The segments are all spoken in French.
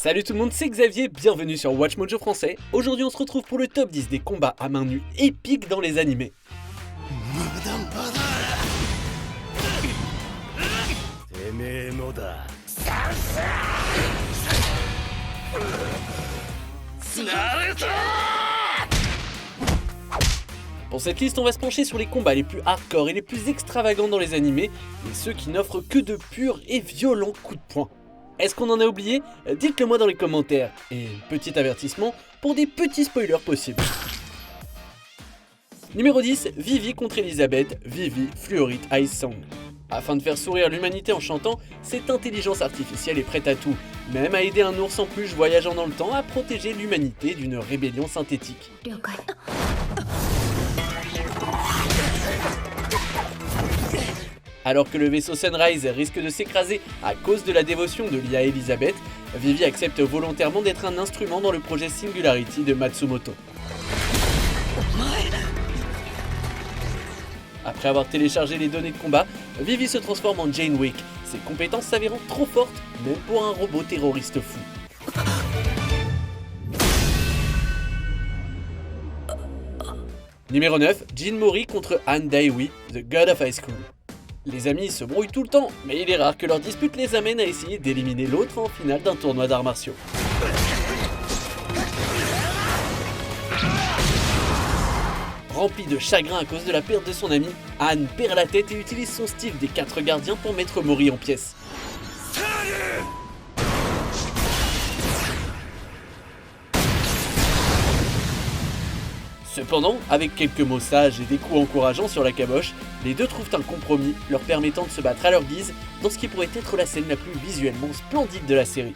Salut tout le monde, c'est Xavier, bienvenue sur Watch Mojo français. Aujourd'hui on se retrouve pour le top 10 des combats à main nue épiques dans les animés. Pour cette liste, on va se pencher sur les combats les plus hardcore et les plus extravagants dans les animés, et ceux qui n'offrent que de purs et violents coups de poing. Est-ce qu'on en a oublié? Dites-le moi dans les commentaires. Et petit avertissement pour des petits spoilers possibles. Numéro 10, Vivi contre Elisabeth, Vivi Fluorite Ice Song. Afin de faire sourire l'humanité en chantant, cette intelligence artificielle est prête à tout, même à aider un ours en peluche voyageant dans le temps à protéger l'humanité d'une rébellion synthétique. Alors que le vaisseau Sunrise risque de s'écraser à cause de la dévotion de l'IA Elisabeth, Vivi accepte volontairement d'être un instrument dans le projet Singularity de Matsumoto. Après avoir téléchargé les données de combat, Vivi se transforme en Jane Wick, ses compétences s'avérant trop fortes même pour un robot terroriste fou. Numéro 9, Jin Mori contre Han Dai-wi, The God of High School. Les amis se brouillent tout le temps, mais il est rare que leur dispute les amène à essayer d'éliminer l'autre en finale d'un tournoi d'arts martiaux. Rempli de chagrin à cause de la perte de son ami, Han perd la tête et utilise son style des 4 gardiens pour mettre Mori en pièces. Cependant, avec quelques mots sages et des coups encourageants sur la caboche, les deux trouvent un compromis leur permettant de se battre à leur guise dans ce qui pourrait être la scène la plus visuellement splendide de la série.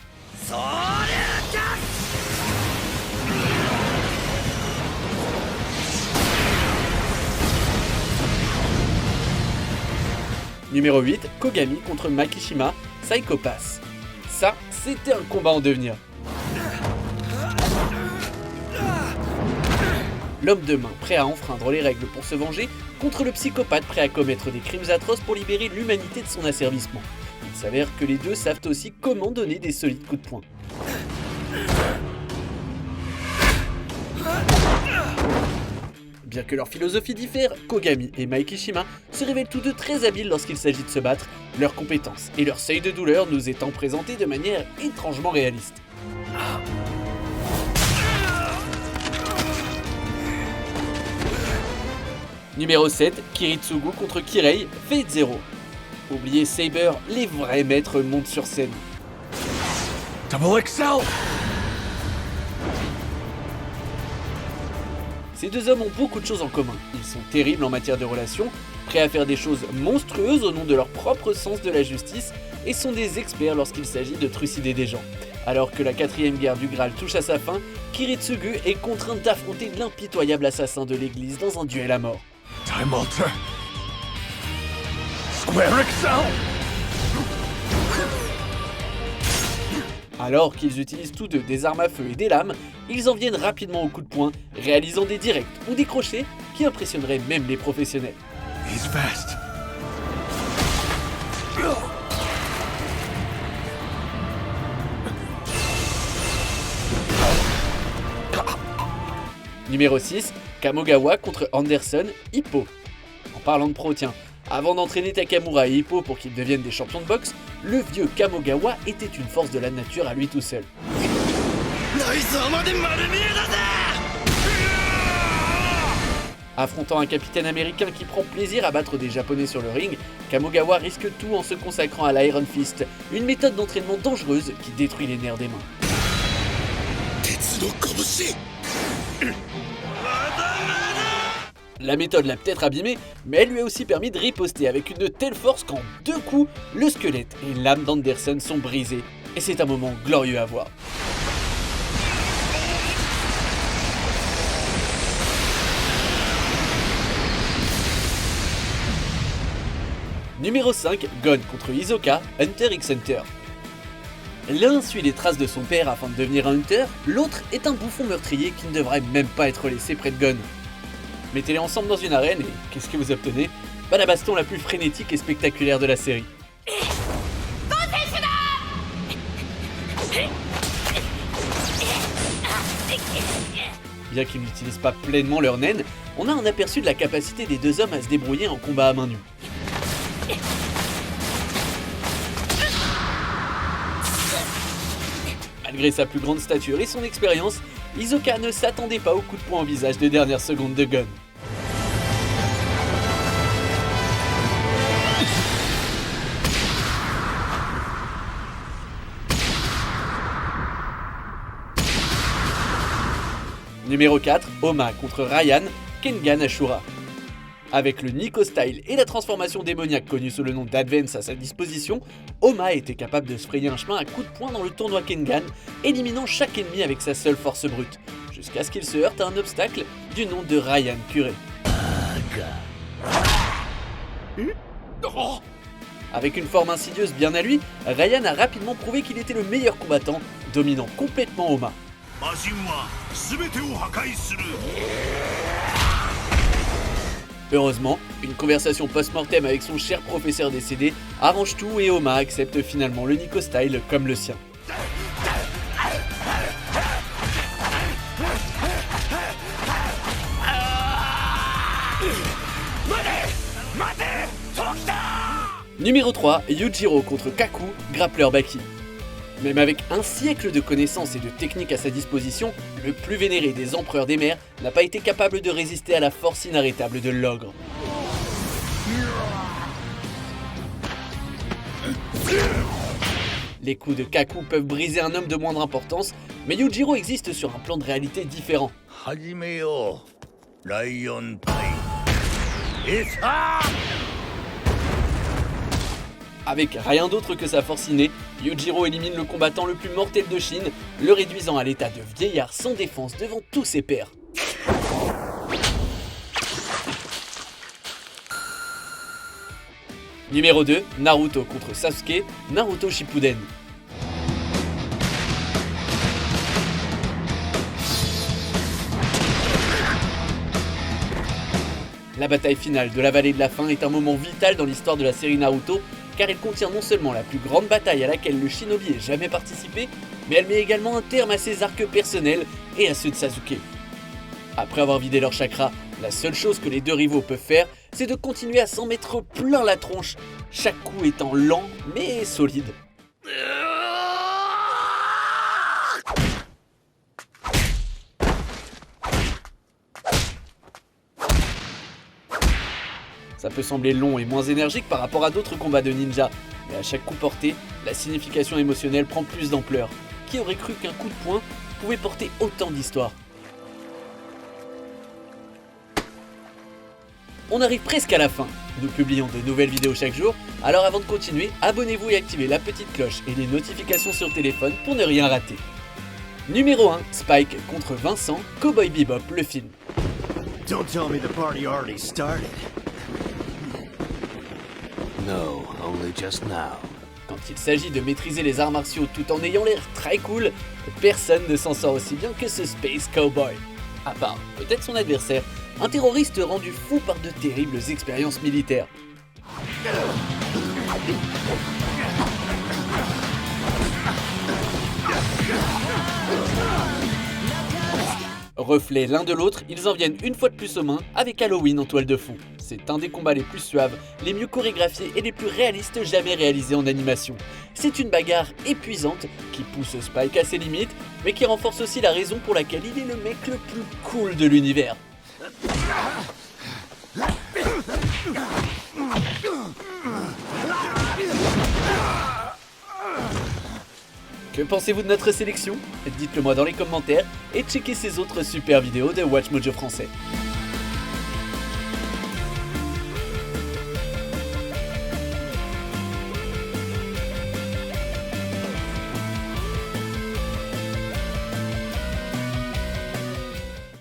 Numéro 8, Kogami contre Makishima, Psycho Pass. Ça, c'était un combat en devenir. L'homme de main prêt à enfreindre les règles pour se venger contre le psychopathe prêt à commettre des crimes atroces pour libérer l'humanité de son asservissement. Il s'avère que les deux savent aussi comment donner des solides coups de poing. Bien que leur philosophie diffère, Kogami et Makishima se révèlent tous deux très habiles lorsqu'il s'agit de se battre, leurs compétences et leur seuil de douleur nous étant présentés de manière étrangement réaliste. Numéro 7, Kiritsugu contre Kirei, Fate Zero. Oubliez Saber, les vrais maîtres montent sur scène. Double XL. Ces deux hommes ont beaucoup de choses en commun. Ils sont terribles en matière de relations, prêts à faire des choses monstrueuses au nom de leur propre sens de la justice, et sont des experts lorsqu'il s'agit de trucider des gens. Alors que la 4ème guerre du Graal touche à sa fin, Kiritsugu est contraint d'affronter l'impitoyable assassin de l'église dans un duel à mort. Time Alter. Square XL. Alors qu'ils utilisent tous deux des armes à feu et des lames, ils en viennent rapidement au coup de poing, réalisant des directs ou des crochets qui impressionneraient même les professionnels. He's fast. Numéro 6, Kamogawa contre Anderson, Hippo. En parlant de pro, tiens, avant d'entraîner Takamura et Hippo pour qu'ils deviennent des champions de boxe, le vieux Kamogawa était une force de la nature à lui tout seul. Affrontant un capitaine américain qui prend plaisir à battre des japonais sur le ring, Kamogawa risque tout en se consacrant à l'Iron Fist, une méthode d'entraînement dangereuse qui détruit les nerfs des mains. La méthode l'a peut-être abîmé, mais elle lui a aussi permis de riposter avec une telle force qu'en 2 coups, le squelette et l'âme d'Anderson sont brisés. Et c'est un moment glorieux à voir. Numéro 5, Gon contre Hisoka, Hunter x Hunter. L'un suit les traces de son père afin de devenir un Hunter, l'autre est un bouffon meurtrier qui ne devrait même pas être laissé près de Gon. Mettez-les ensemble dans une arène et qu'est-ce que vous obtenez? Bah la baston la plus frénétique et spectaculaire de la série. Bien qu'ils n'utilisent pas pleinement leur naine, on a un aperçu de la capacité des deux hommes à se débrouiller en combat à main nue. Malgré sa plus grande stature et son expérience, Hisoka ne s'attendait pas au coup de poing au visage de dernière seconde de Gon. Numéro 4, Oma contre Ryan, Kengan Ashura. Avec le Nico Style et la transformation démoniaque connue sous le nom d'Advance à sa disposition, Oma était capable de se frayer un chemin à coups de poing dans le tournoi Kengan, éliminant chaque ennemi avec sa seule force brute, jusqu'à ce qu'il se heurte à un obstacle du nom de Ryan Curé. Avec une forme insidieuse bien à lui, Ryan a rapidement prouvé qu'il était le meilleur combattant, dominant complètement Oma. Heureusement, une conversation post-mortem avec son cher professeur décédé arrange tout et Oma accepte finalement le Nico Style comme le sien. Numéro 3, Yujiro contre Kaku, grappleur Baki. Même avec un siècle de connaissances et de techniques à sa disposition, le plus vénéré des empereurs des mers n'a pas été capable de résister à la force inarrêtable de l'ogre. Les coups de Kaku peuvent briser un homme de moindre importance, mais Yujiro existe sur un plan de réalité différent. Avec rien d'autre que sa force innée, Yujiro élimine le combattant le plus mortel de Chine, le réduisant à l'état de vieillard sans défense devant tous ses pairs. Numéro 2, Naruto contre Sasuke, Naruto Shippuden. La bataille finale de la vallée de la faim est un moment vital dans l'histoire de la série Naruto, car elle contient non seulement la plus grande bataille à laquelle le shinobi ait jamais participé, mais elle met également un terme à ses arcs personnels et à ceux de Sasuke. Après avoir vidé leur chakra, la seule chose que les deux rivaux peuvent faire, c'est de continuer à s'en mettre plein la tronche, chaque coup étant lent mais solide. Ça peut sembler long et moins énergique par rapport à d'autres combats de ninja, mais à chaque coup porté, la signification émotionnelle prend plus d'ampleur. Qui aurait cru qu'un coup de poing pouvait porter autant d'histoire ? On arrive presque à la fin. Nous publions de nouvelles vidéos chaque jour, alors avant de continuer, abonnez-vous et activez la petite cloche et les notifications sur téléphone pour ne rien rater. Numéro 1, Spike contre Vincent, Cowboy Bebop, le film. Don't tell me the party already started. No, only just now. Quand il s'agit de maîtriser les arts martiaux tout en ayant l'air très cool, personne ne s'en sort aussi bien que ce Space Cowboy. À part peut-être son adversaire, un terroriste rendu fou par de terribles expériences militaires. Reflets l'un de l'autre, ils en viennent une fois de plus aux mains avec Halloween en toile de fond. C'est un des combats les plus suaves, les mieux chorégraphiés et les plus réalistes jamais réalisés en animation. C'est une bagarre épuisante qui pousse Spike à ses limites, mais qui renforce aussi la raison pour laquelle il est le mec le plus cool de l'univers. Que pensez-vous de notre sélection ? Dites-le moi dans les commentaires et checkez ces autres super vidéos de Watch Mojo français.